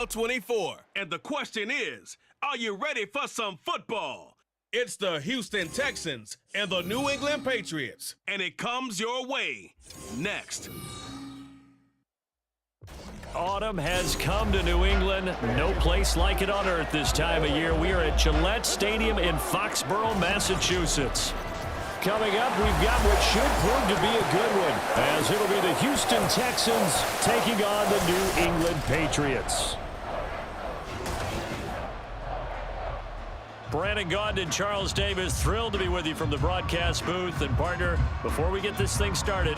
NFL24. And the question is, are you ready for some football? It's the Houston Texans and the New England Patriots. And it comes your way next. Autumn has come to New England. No place like it on earth this time of year. We are at Gillette Stadium in Foxborough, Massachusetts. Coming up, we've got what should prove to be a good one, as it'll be the Houston Texans taking on the New England Patriots. Brandon Gaudin and Charles Davis, thrilled to be with you from the broadcast booth. And partner, before we get this thing started,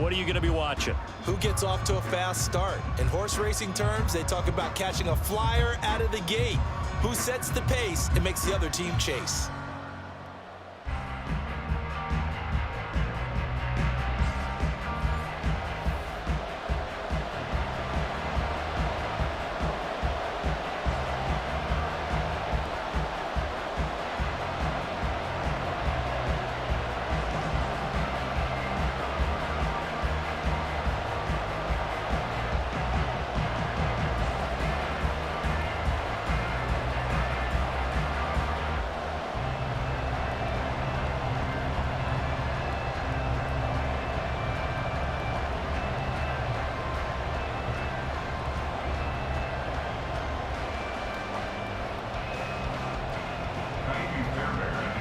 what are you going to be watching? Who gets off to a fast start? In horse racing terms, they talk about catching a flyer out of the gate. Who sets the pace and makes the other team chase?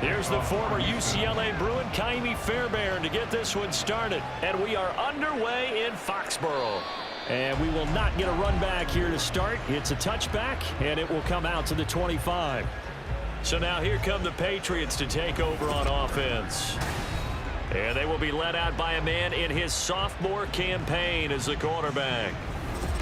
Here's the former UCLA Bruin, Kwai Fairbairn, to get this one started. And we are underway in Foxborough. And we will not get a run back here to start. It's a touchback, and it will come out to the 25. So now here come the Patriots to take over on offense. And they will be led out by a man in his sophomore campaign as the quarterback.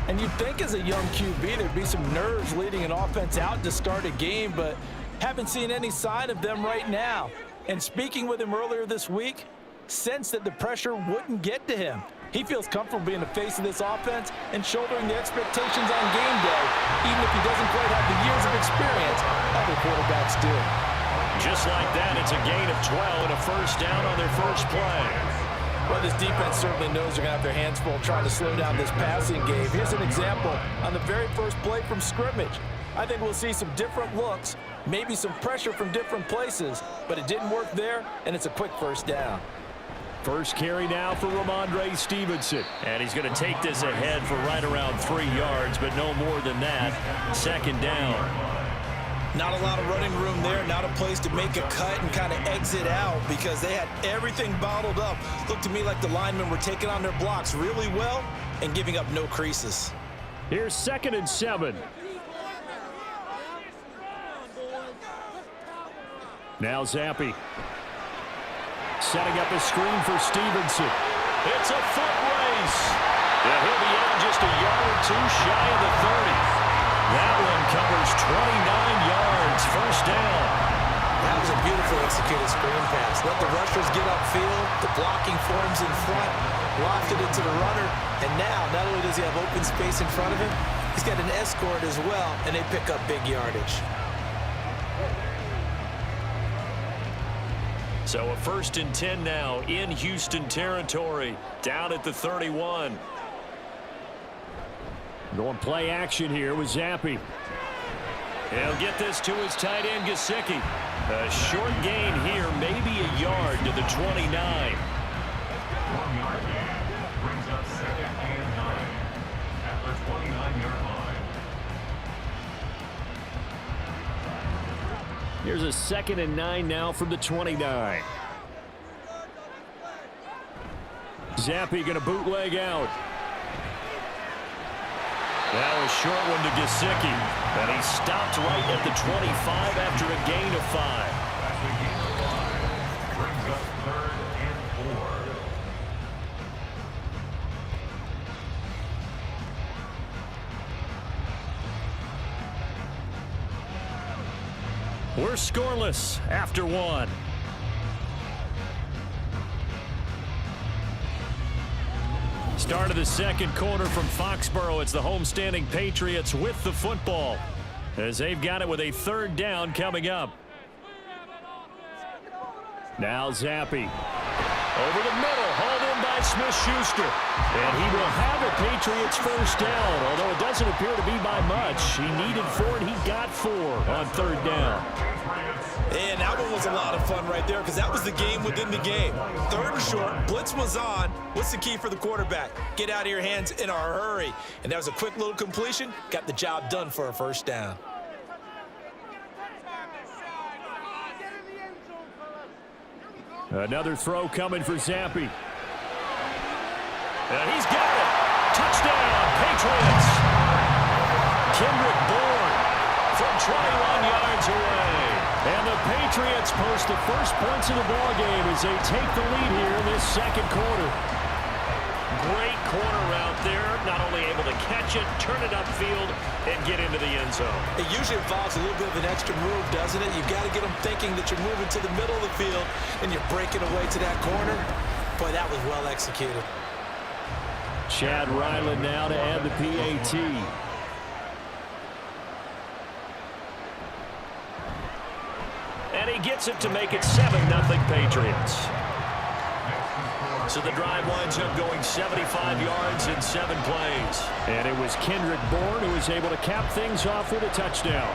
And you'd think as a young QB there'd be some nerves leading an offense out to start a game, but haven't seen any sign of them right now. And speaking with him earlier this week, sensed that the pressure wouldn't get to him. He feels comfortable being the face of this offense and shouldering the expectations on game day, even if he doesn't quite have the years of experience other quarterbacks do. Just like that, it's a gain of 12 and a first down on their first play. Well, this defense certainly knows they're going to have their hands full trying to slow down this passing game. Here's an example on the very first play from scrimmage. I think we'll see some different looks, maybe some pressure from different places, but it didn't work there, and it's a quick first down. First carry now for Ramondre Stevenson. And he's going to take this ahead for right around 3 yards, but no more than that. Second down. Not a lot of running room there, not a place to make a cut and kind of exit out because they had everything bottled up. Looked to me like the linemen were taking on their blocks really well and giving up no creases. Here's 2nd and 7. Now Zappi. Setting up a screen for Stevenson. It's a foot race. And he'll be out just a yard or two shy of the 30. That one covers 29 yards. First down. That was a beautiful executed screen pass. Let the rushers get upfield. The blocking forms in front. Lofted it to the runner. And now, not only does he have open space in front of him, he's got an escort as well, and they pick up big yardage. So a 1st and 10 now in Houston territory, down at the 31. Going play action here with Zappi. He'll get this to his tight end, Gesicki. A short gain here, maybe a yard to the 29. 1 yard gain brings up 2nd and 9 at the 29-yard line. Here's a 2nd and 9 now from the 29. Zappi going to bootleg out. Now a short one to Gesicki. And he stopped right at the 25 after a gain of 5. Brings up 3rd and 4. We're scoreless after 1. Start of the second quarter from Foxborough. It's the homestanding Patriots with the football as they've got it with a 3rd down coming up. Now Zappi. Over the middle, hauled in by by Smith-Schuster. And he will have a Patriots first down, although it doesn't appear to be by much. He needed 4, and he got 4 on third down. And that one was a lot of fun right there because that was the game within the game. Third and short, blitz was on. What's the key for the quarterback? Get out of your hands in a hurry. And that was a quick little completion. Got the job done for a first down. Another throw coming for Zampi. And he's got it. Touchdown, Patriots. Kendrick Bourne from 21 yards away. And the Patriots post the first points of the ballgame as they take the lead here in this second quarter. Great corner route there. Not only able to catch it, turn it upfield, and get into the end zone. It usually involves a little bit of an extra move, doesn't it? You've got to get them thinking that you're moving to the middle of the field and you're breaking away to that corner. Boy, that was well executed. Chad Ryland now to add the PAT. And he gets it to make it 7-0 Patriots. So the drive winds up going 75 yards in 7 plays. And it was Kendrick Bourne who was able to cap things off with a touchdown.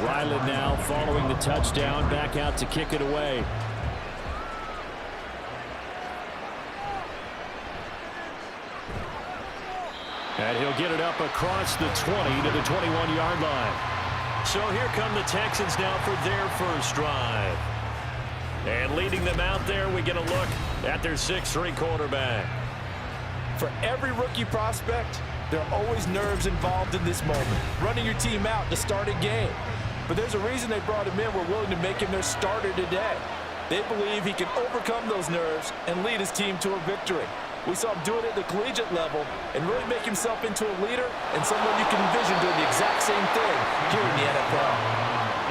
Ryland now following the touchdown, back out to kick it away. And he'll get it up across the 20 to the 21-yard line. So here come the Texans now for their first drive. And leading them out there, we get a look at their 6'3" quarterback. For every rookie prospect, there are always nerves involved in this moment. Running your team out to start a game. But there's a reason they brought him in. We're willing to make him their starter today. They believe he can overcome those nerves and lead his team to a victory. We saw him do it at the collegiate level and really make himself into a leader and someone you can envision doing the exact same thing here in the NFL.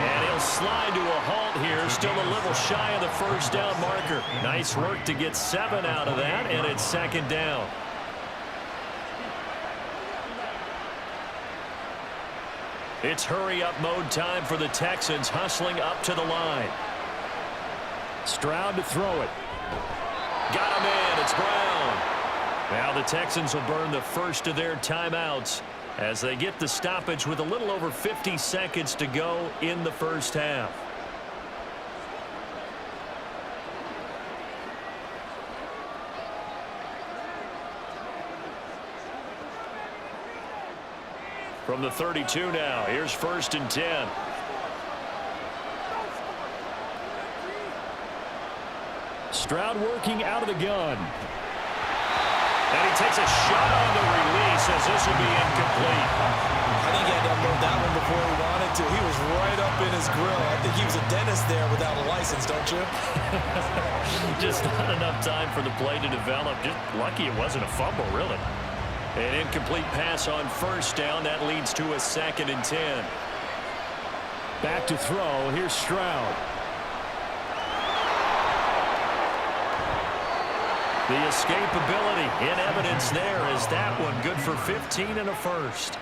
And he'll slide to a halt here, still a little shy of the first down marker. Nice work to get 7 out of that, and it's second down. It's hurry-up mode time for the Texans, hustling up to the line. Stroud to throw it. Got him in. It's Brown. Now the Texans will burn the first of their timeouts as they get the stoppage with a little over 50 seconds to go in the first half. From the 32 now, here's 1st and 10. Stroud working out of the gun. And he takes a shot on the release as this will be incomplete. I think he had to unload that one before he wanted to. He was right up in his grill. I think he was a dentist there without a license, don't you? Just not enough time for the play to develop. Just lucky it wasn't a fumble, really. An incomplete pass on first down. That leads to a 2nd and 10. Back to throw. Here's Stroud. The escapability in evidence there as that one good for 15 and a first.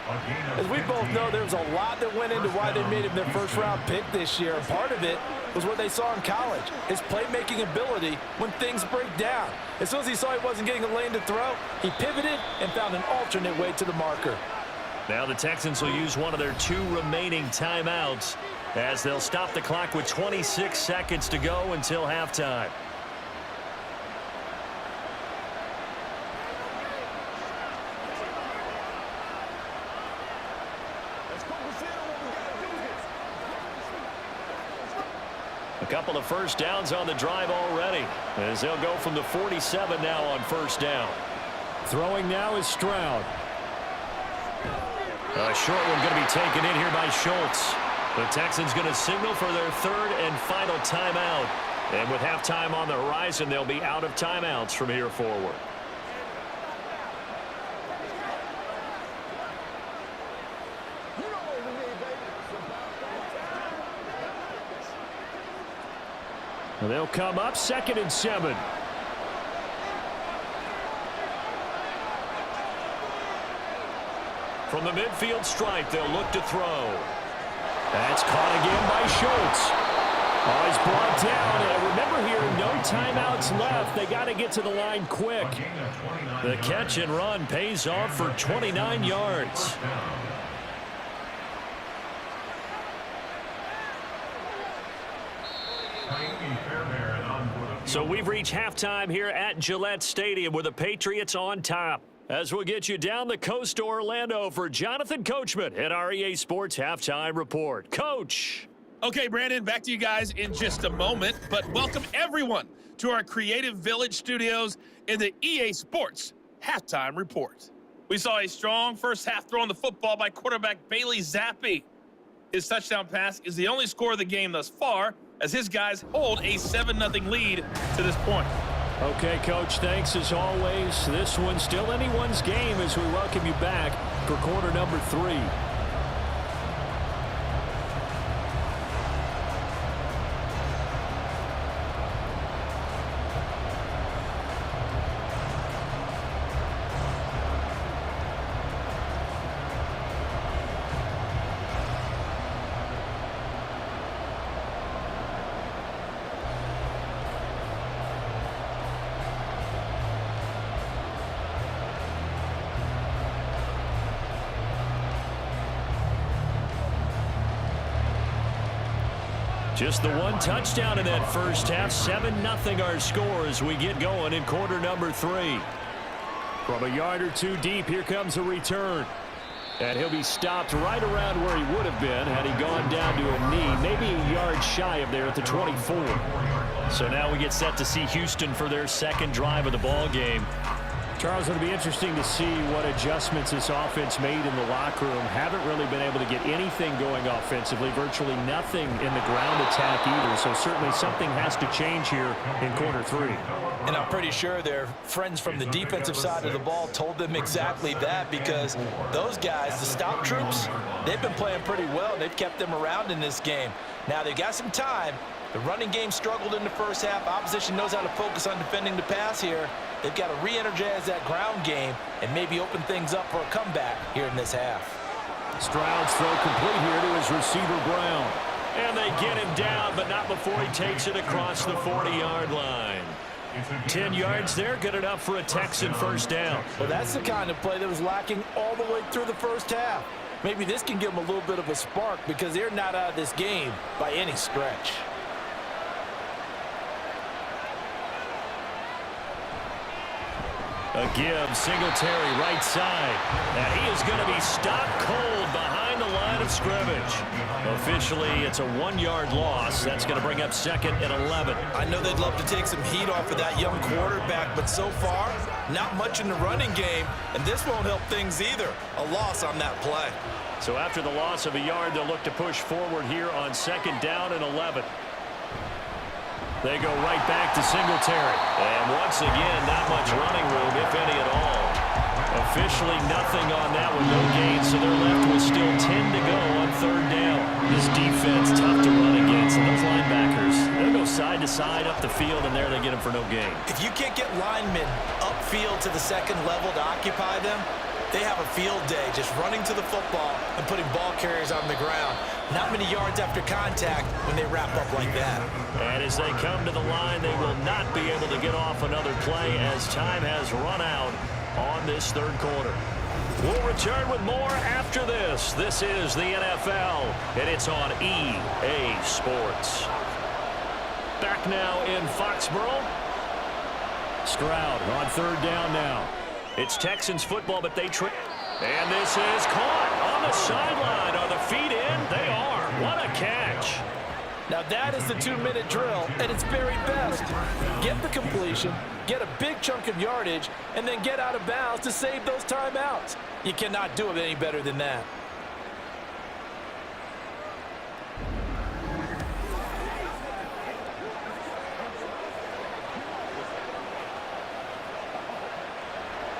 As we both know, there was a lot that went into why they made him their first-round pick this year. And part of it was what they saw in college, his playmaking ability when things break down. As soon as he saw he wasn't getting a lane to throw, he pivoted and found an alternate way to the marker. Now the Texans will use one of their 2 remaining timeouts as they'll stop the clock with 26 seconds to go until halftime. A couple of first downs on the drive already as they'll go from the 47 now on first down. Throwing now is Stroud. A short one going to be taken in here by Schultz. The Texans going to signal for their 3rd and final timeout. And with halftime on the horizon, they'll be out of timeouts from here forward. And they'll come up 2nd and 7. From the midfield stripe, they'll look to throw. That's caught again by Schultz. Oh, he's brought down. And remember here, no timeouts left. They got to get to the line quick. The catch and run pays off for 29 yards. So we've reached halftime here at Gillette Stadium with the Patriots on top. As we'll get you down the coast to Orlando for Jonathan Coachman at our EA Sports Halftime Report. Coach. Okay, Brandon, back to you guys in just a moment, but welcome everyone to our Creative Village studios in the EA Sports Halftime Report. We saw a strong first half throw on the football by quarterback Bailey Zappi. His touchdown pass is the only score of the game thus far, as his guys hold a 7-0 lead to this point. Okay, Coach, thanks as always. This one's still anyone's game as we welcome you back for quarter number 3. Just the one touchdown in that first half. 7-0 our score as we get going in quarter number 3. From a yard or two deep, here comes a return. And he'll be stopped right around where he would have been had he gone down to a knee, maybe a yard shy of there at the 24. So now we get set to see Houston for their second drive of the ball game. Charles, it'll be interesting to see what adjustments this offense made in the locker room. Haven't really been able to get anything going offensively, virtually nothing in the ground attack either. So certainly something has to change here in quarter 3. And I'm pretty sure their friends from the defensive side of the ball told them exactly that, because those guys, the stop troops, they've been playing pretty well. They've kept them around in this game. Now they've got some time. The running game struggled in the first half. Opposition knows how to focus on defending the pass here. They've got to re-energize that ground game and maybe open things up for a comeback here in this half. Stroud's throw complete here to his receiver, Brown. And they get him down, but not before he takes it across the 40-yard line. 10 yards there, good enough for a Texan first down. Well, that's the kind of play that was lacking all the way through the first half. Maybe this can give them a little bit of a spark, because they're not out of this game by any stretch. A give, Singletary right side. And he is going to be stopped cold behind the line of scrimmage. Officially, it's a 1-yard loss. That's going to bring up 2nd and 11. I know they'd love to take some heat off of that young quarterback, but so far, not much in the running game, and this won't help things either. A loss on that play. So after the loss of a yard, they'll look to push forward here on 2nd down and 11. They go right back to Singletary. And once again, not much running room, if any at all. Officially nothing on that with no gain, so they're left with still 10 to go on 3rd down. This defense tough to run against, and those linebackers, they'll go side to side up the field, and there they get them for no gain. If you can't get linemen upfield to the 2nd level to occupy them, they have a field day just running to the football and putting ball carriers on the ground. Not many yards after contact when they wrap up like that. And as they come to the line, they will not be able to get off another play as time has run out on this 3rd quarter. We'll return with more after this. This is the NFL, and it's on EA Sports. Back now in Foxborough. Stroud on 3rd down now. It's Texans football, but they trip. And this is caught on the sideline. Are the feet in? They are. What a catch. Now that is the 2-minute drill at its very best. Get the completion, get a big chunk of yardage, and then get out of bounds to save those timeouts. You cannot do it any better than that.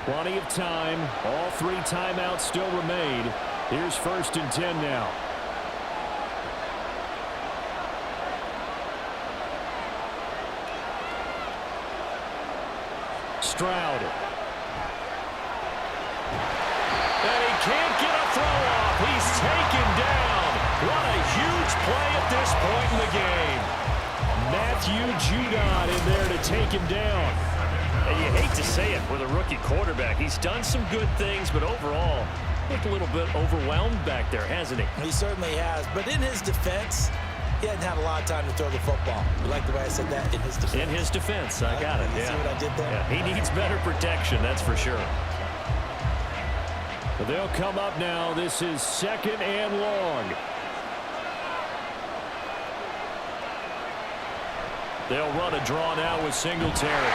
Plenty of time. All 3 timeouts still remain. Here's 1st and 10 now. Stroud. And he can't get a throw off. He's taken down. What a huge play at this point in the game. Matthew Judon in there to take him down. And you hate to say it with a rookie quarterback. He's done some good things, but overall, looked a little bit overwhelmed back there, hasn't he? He certainly has. But in his defense, he hadn't had a lot of time to throw the football. You like the way I said that? In his defense. In his defense. I got it. You see what I did there? Yeah, he needs better protection, that's for sure. But they'll come up now. This is 2nd and long. They'll run a draw now with Singletary.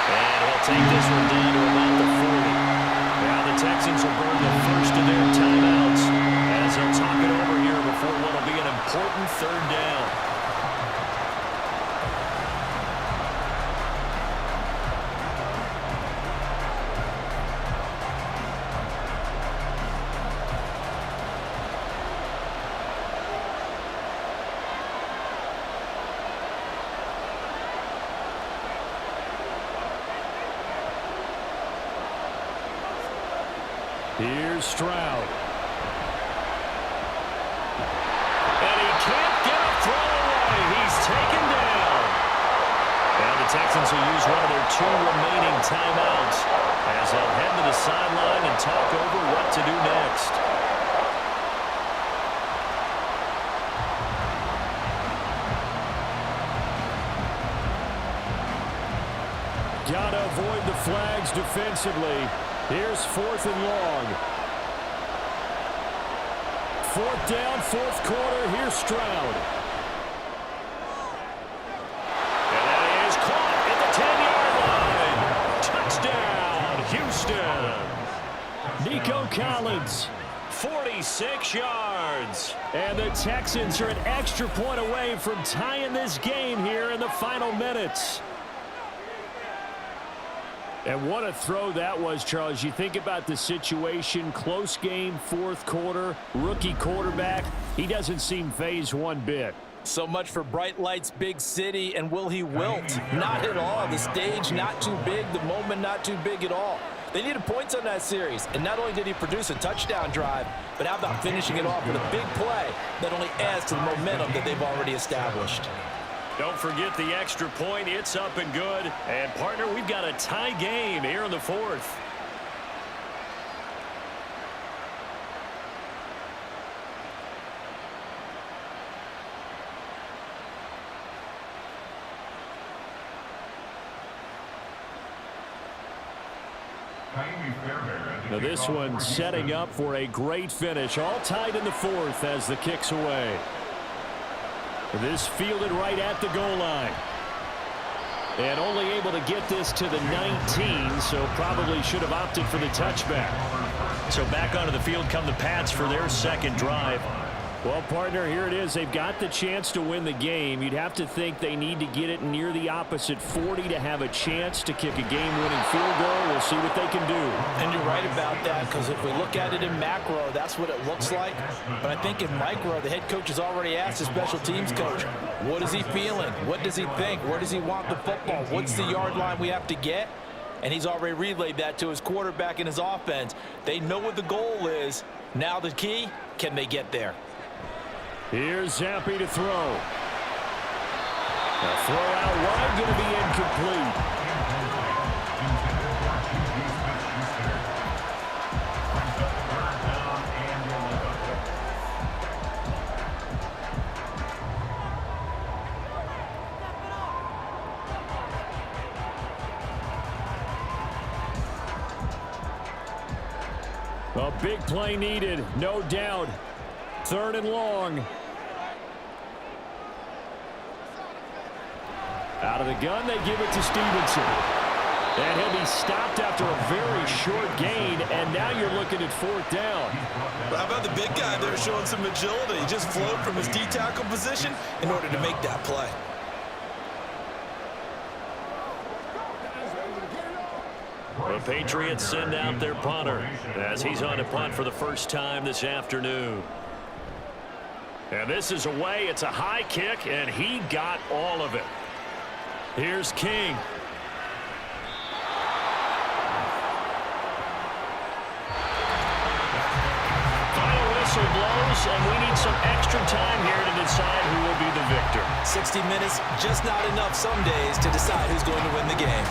And he'll take this one down to about the 40. Now the Texans will burn the first of their timeouts as they'll talk it over here before what will be an important 3rd down. Here's Stroud. And he can't get a throw away. He's taken down. Now the Texans will use one of their 2 remaining timeouts as they'll head to the sideline and talk over what to do next. Gotta avoid the flags defensively. Here's 4th and long. 4th down, 4th quarter. Here's Stroud. And that is caught at the 10-yard line. Touchdown, Houston. Nico Collins, 46 yards. And the Texans are an extra point away from tying this game here in the final minutes. And what a throw that was, Charles. You think about the situation, close game, 4th quarter, rookie quarterback. He doesn't seem fazed one bit. So much for bright lights, big city, and will he wilt? Not at all. The stage not too big, the moment not too big at all. They needed points on that series, and not only did he produce a touchdown drive, but how about finishing it off with a big play that only adds to the momentum that they've already established. Don't forget the extra point. It's up and good. And, partner, we've got a tie game here in the 4th. Now this one setting up for a great finish. All tied in the 4th as the kick's away. This fielded right at the goal line. And only able to get this to the 19, so probably should have opted for the touchback. So back onto the field come the Pats for their 2nd drive. Well, partner, here it is. They've got the chance to win the game. You'd have to think they need to get it near the opposite 40 to have a chance to kick a game-winning field goal. We'll see what they can do. And you're right about that, because if we look at it in macro, that's what it looks like. But I think in micro, the head coach has already asked the special teams coach, what is he feeling? What does he think? Where does he want the football? What's the yard line we have to get? And he's already relayed that to his quarterback and his offense. They know what the goal is. Now the key, can they get there? Here's Zappi to throw. The throw out wide going to be incomplete. A big play needed, no doubt. 3rd and long. Out of the gun, they give it to Stevenson. And he'll be stopped after a very short gain, and now you're looking at 4th down. How about the big guy there showing some agility? He just flowed from his D-tackle position in order to make that play. The Patriots send out their punter as he's on to punt for the first time this afternoon. And this is away. It's a high kick, and he got all of it. Here's King. close, and we need some extra time here to decide who will be the victor. 60 minutes, just not enough some days to decide who's going to win the game.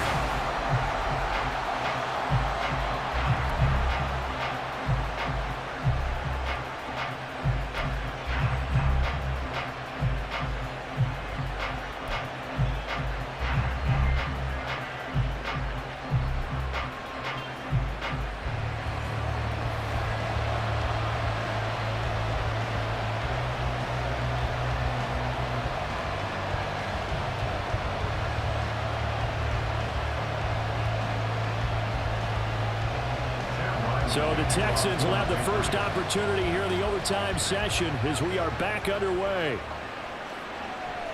So the Texans will have the first opportunity here in the overtime session as we are back underway.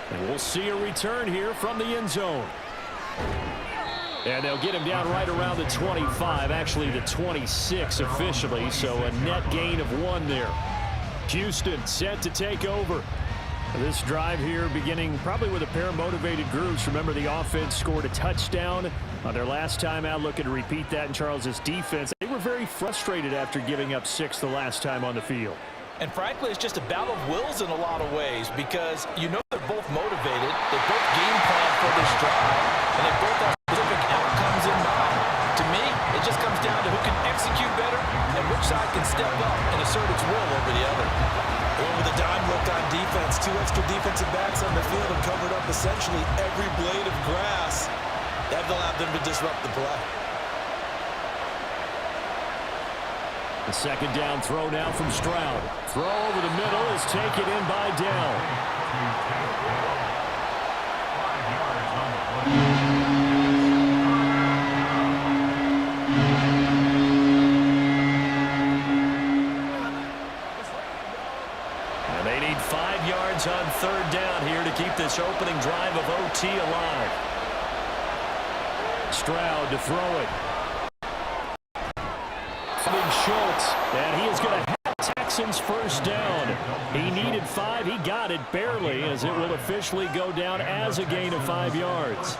And we'll see a return here from the end zone. And they'll get him down right around the 25, actually the 26 officially, so a net gain of 1 there. Houston set to take over. This drive here beginning probably with a pair of motivated groups. Remember, the offense scored a touchdown on their last time out. Looking to repeat that in Charles's defense. They were very frustrated after giving up 6 the last time on the field. And frankly, it's just a battle of wills in a lot of ways because you know they're both motivated. They both game plan for this drive, and they both have specific outcomes in mind. To me, it just comes down to who can execute better and which side can step up and assert its will over the other. Over the dime look on defense, 2 extra defensive backs on the field and covered up essentially every blade of grass. That allowed them to disrupt the play. The second down throw now from Stroud. Throw over the middle is taken in by Dell. 5 yards on the play. And they need 5 yards on third down here to keep this opening drive of OT alive. Stroud to throw it. Schultz, and he is going to have Texans first down. He needed 5. He got it barely, as it will officially go down as a gain of 5 yards.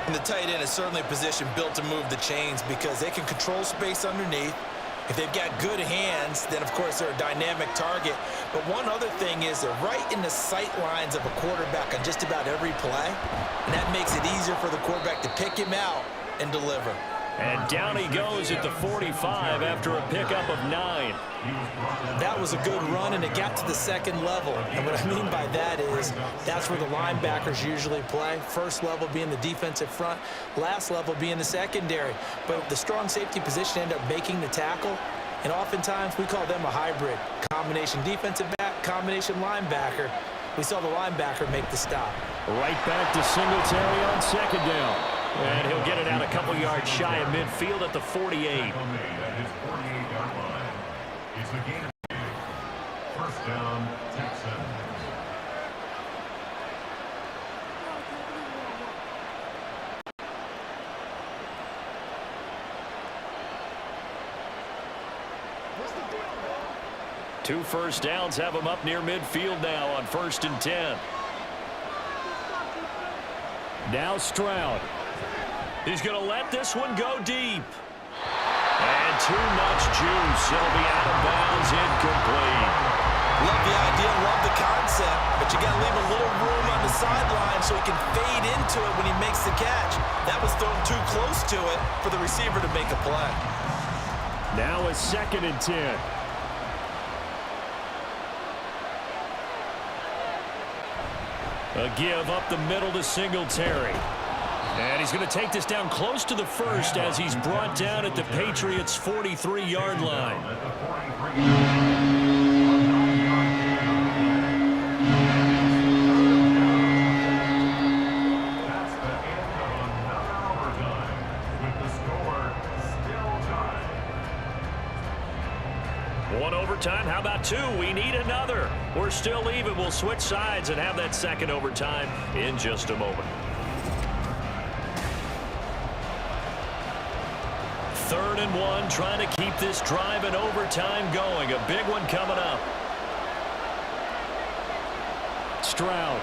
And the tight end is certainly a position built to move the chains because they can control space underneath. If they've got good hands, then of course they're a dynamic target. But one other thing is they're right in the sight lines of a quarterback on just about every play. And that makes it easier for the quarterback to pick him out and deliver. And down he goes at the 45 after a pickup of 9. That was a good run, and it got to the second level. And what I mean by that is that's where the linebackers usually play. First level being the defensive front, last level being the secondary. But the strong safety position ended up making the tackle, and oftentimes we call them a hybrid. Combination defensive back, combination linebacker. We saw the linebacker make the stop. Right back to Singletary on second down. And he'll get it out a couple yards shy of midfield at the 48. At his 48-yard line. It's a gain of 2. First down, Texans. Two first downs have him up near midfield now on 1st and 10. Now Stroud. He's going to let this one go deep. And too much juice. It'll be out of bounds, incomplete. Love the idea, love the concept, but you got to leave a little room on the sideline so he can fade into it when he makes the catch. That was thrown too close to it for the receiver to make a play. Now a 2nd and 10. A give up the middle to Singletary. And he's going to take this down close to the first as he's brought down at the Patriots' 43-yard line. One overtime. How about 2? We need another. We're still even. We'll switch sides and have that second overtime in just a moment. 3rd and 1, trying to keep this drive in overtime going. A big one coming up. Stroud.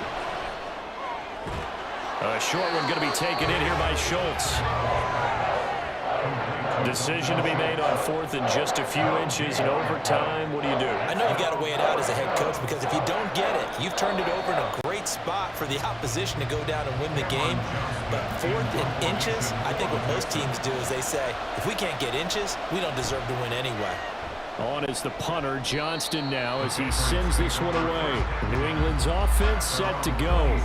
A short one going to be taken in here by Schultz. Decision to be made on 4th and just a few inches in overtime. What do you do? I know you've got to weigh it out as a head coach, because if you don't get it, you've turned it over in a great spot for the opposition to go down and win the game. But 4th and inches, I think what most teams do is they say, if we can't get inches, we don't deserve to win anyway. On is the punter, Johnston, now as he sends this one away. New England's offense set to go.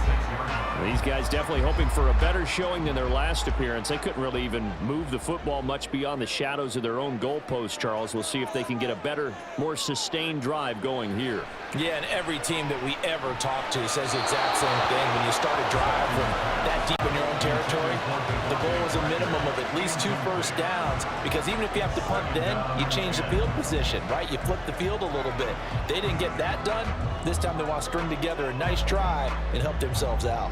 These guys definitely hoping for a better showing than their last appearance. They couldn't really even move the football much beyond the shadows of their own goalpost, Charles. We'll see if they can get a better, more sustained drive going here. Yeah, and every team that we ever talk to says the exact same thing. When you start a drive from that deep in your own territory, the goal is a minimum of at least 2 first downs, because even if you have to punt then, you change the field position, right? You flip the field a little bit. They didn't get that done. This time they want to string together a nice drive and help themselves out.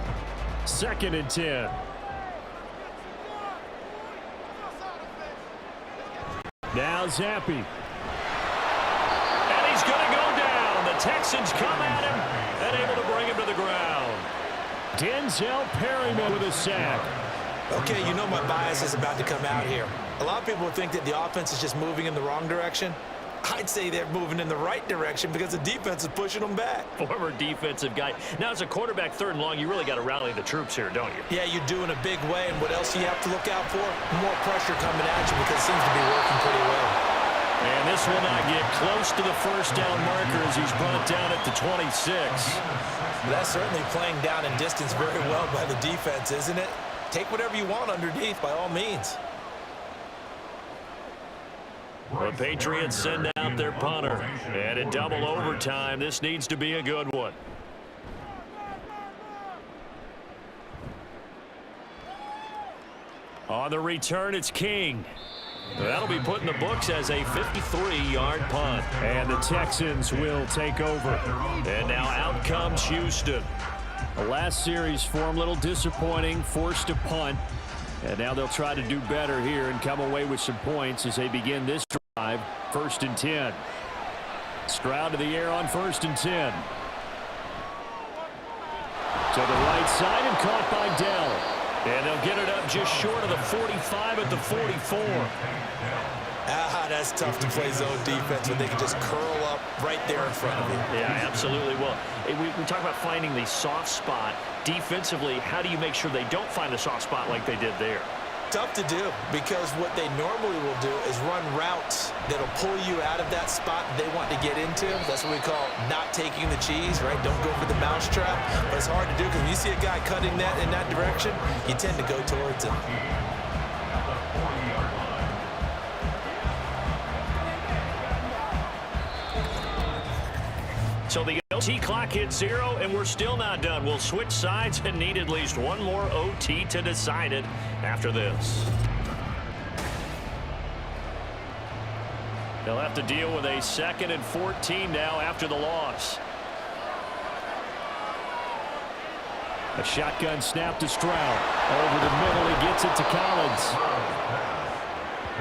2nd and 10. Now Zappi. And he's going to go down. The Texans come at him and able to bring him to the ground. Denzel Perryman with a sack. Okay, you know my bias is about to come out here. A lot of people think that the offense is just moving in the wrong direction. I'd say they're moving in the right direction because the defense is pushing them back. Former defensive guy. Now, as a quarterback, 3rd and long, you really got to rally the troops here, don't you? Yeah, you do in a big way. And what else do you have to look out for? More pressure coming at you, because it seems to be working pretty well. And this will not get close to the first down marker as he's brought down at the 26. That's certainly playing down in distance very well by the defense, isn't it? Take whatever you want underneath, by all means. The Patriots send out their punter. And in double overtime, this needs to be a good one. On the return, it's King. That'll be put in the books as a 53-yard punt. And the Texans will take over. And now out comes Houston. The last series for them, a little disappointing, forced to punt. And now they'll try to do better here and come away with some points as they begin this drive. 1st and 10. Stroud to the air on 1st and 10. To the right side and caught by Dell. And they'll get it up just short of the 45 at the 44. That's tough to play zone defense when they can just curl up right there in front of you. Yeah, absolutely. Well, we talk about finding the soft spot. Defensively, how do you make sure they don't find a soft spot like they did there? Tough to do, because what they normally will do is run routes that'll pull you out of that spot they want to get into. That's what we call not taking the cheese, right? Don't go for the mousetrap. But it's hard to do, because when you see a guy cutting that in that direction, you tend to go towards him. So the OT clock hits 0, and we're still not done. We'll switch sides and need at least one more OT to decide it after this. They'll have to deal with a 2nd and 14 now after the loss. A shotgun snap to Stroud. Over the middle, he gets it to Collins.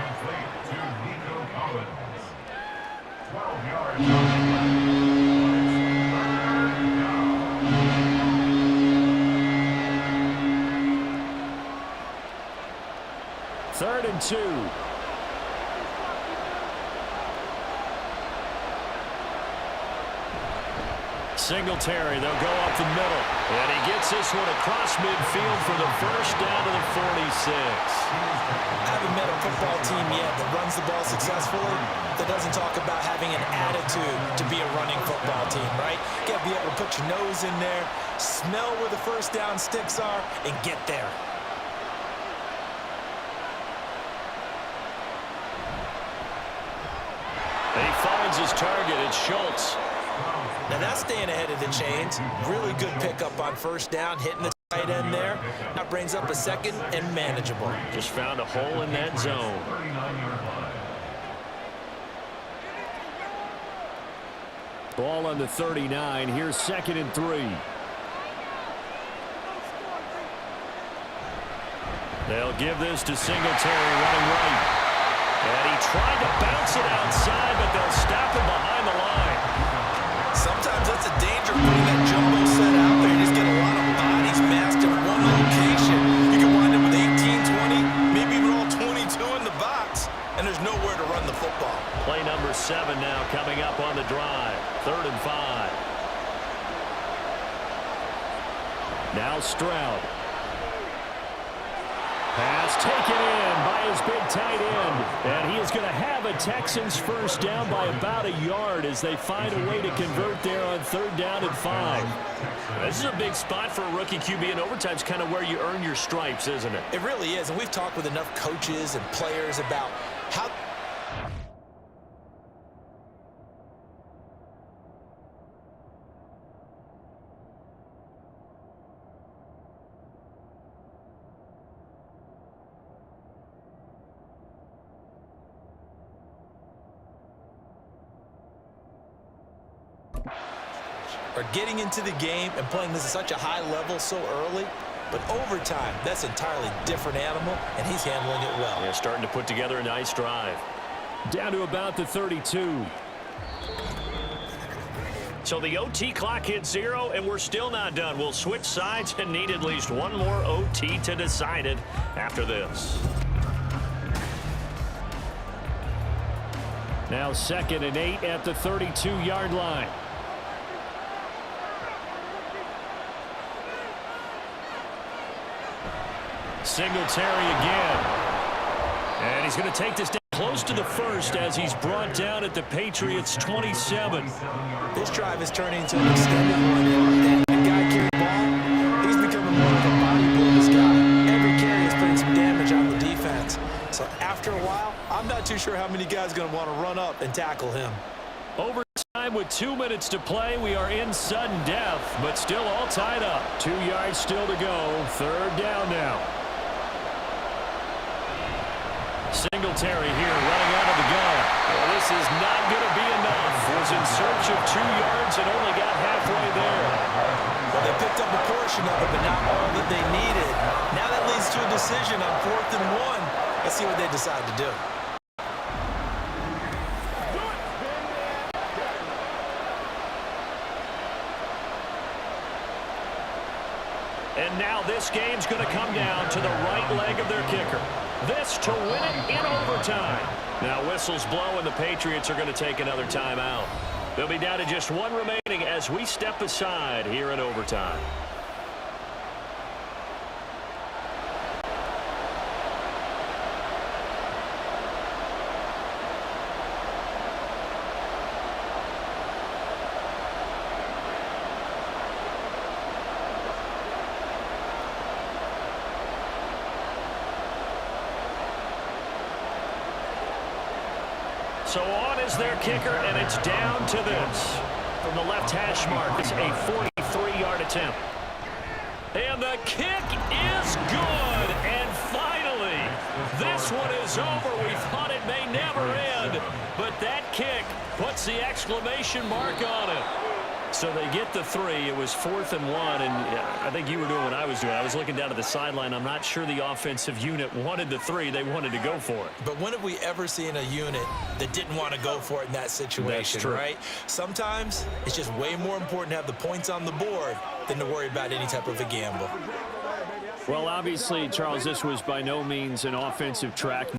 Complete to Nico Collins. 12 yards. 3rd and 2. Singletary, they'll go up the middle. And he gets this one across midfield for the first down to the 46. I haven't met a football team yet that runs the ball successfully that doesn't talk about having an attitude to be a running football team, right? You got to be able to put your nose in there, smell where the first down sticks are, and get there. He finds his target. It's Schultz. Now that's staying ahead of the chains. Really good pickup on first down, hitting the tight end there. That brings up a 2nd and manageable. Just found a hole in that zone. 39-yard line. Ball on the 39. Here's 2nd and 3. They'll give this to Singletary running right. And he tried to bounce it outside, but they'll stop him behind the line. Sometimes that's a danger putting that jumbo set out there. You just get a lot of bodies massed in one location. You can wind up with 18, 20, maybe even all 22 in the box. number 7 now coming up on the drive. 3rd and 5. Now Stroud. Pass taken in by his big tight end. And he is going to have a Texans first down by about a yard as they find a way to convert there on 3rd down and 5. This is a big spot for a rookie QB, and overtime's kind of where you earn your stripes, isn't it? It really is, and we've talked with enough coaches and players about how... are getting into the game and playing this at such a high level so early. But overtime, that's an entirely different animal, and he's handling it well. Yeah, starting to put together a nice drive. Down to about the 32. So the OT clock hits 0, and we're still not done. We'll switch sides and need at least one more OT to decide it after this. Now 2nd and 8 at the 32-yard line. Singletary again. And he's going to take this down close to the 1st as he's brought down at the Patriots' 27. This drive is turning into an extended run, and the guy carrying the ball, he's becoming more of a bodybuilder's guy. Every carry is putting some damage on the defense. So after a while, I'm not too sure how many guys are going to want to run up and tackle him. Overtime with 2 minutes to play. We are in sudden death, but still all tied up. 2 yards still to go. 3rd down now. Singletary here running out of the gun. Well, this is not going to be enough. Was in search of 2 yards and only got halfway there. Well, they picked up a portion of it, but not all that they needed. Now that leads to a decision on 4th and 1. Let's see what they decide to do. And now this game's going to come down to the right leg of their kicker. This to win it in overtime. Now whistles blow and the Patriots are going to take another timeout. They'll be down to just 1 remaining as we step aside here in overtime. So on is their kicker, and it's down to this. From the left hash mark, it's a 43-yard attempt. And the kick is good. And finally, this one is over. We thought it may never end, but that kick puts the exclamation mark on it. So they get the 3. It was 4th and 1, and I think you were doing what I was doing. I was looking down at the sideline. I'm not sure the offensive unit wanted the 3. They wanted to go for it. But when have we ever seen a unit that didn't want to go for it in that situation, right? Sometimes it's just way more important to have the points on the board than to worry about any type of a gamble. Well, obviously, Charles, this was by no means an offensive track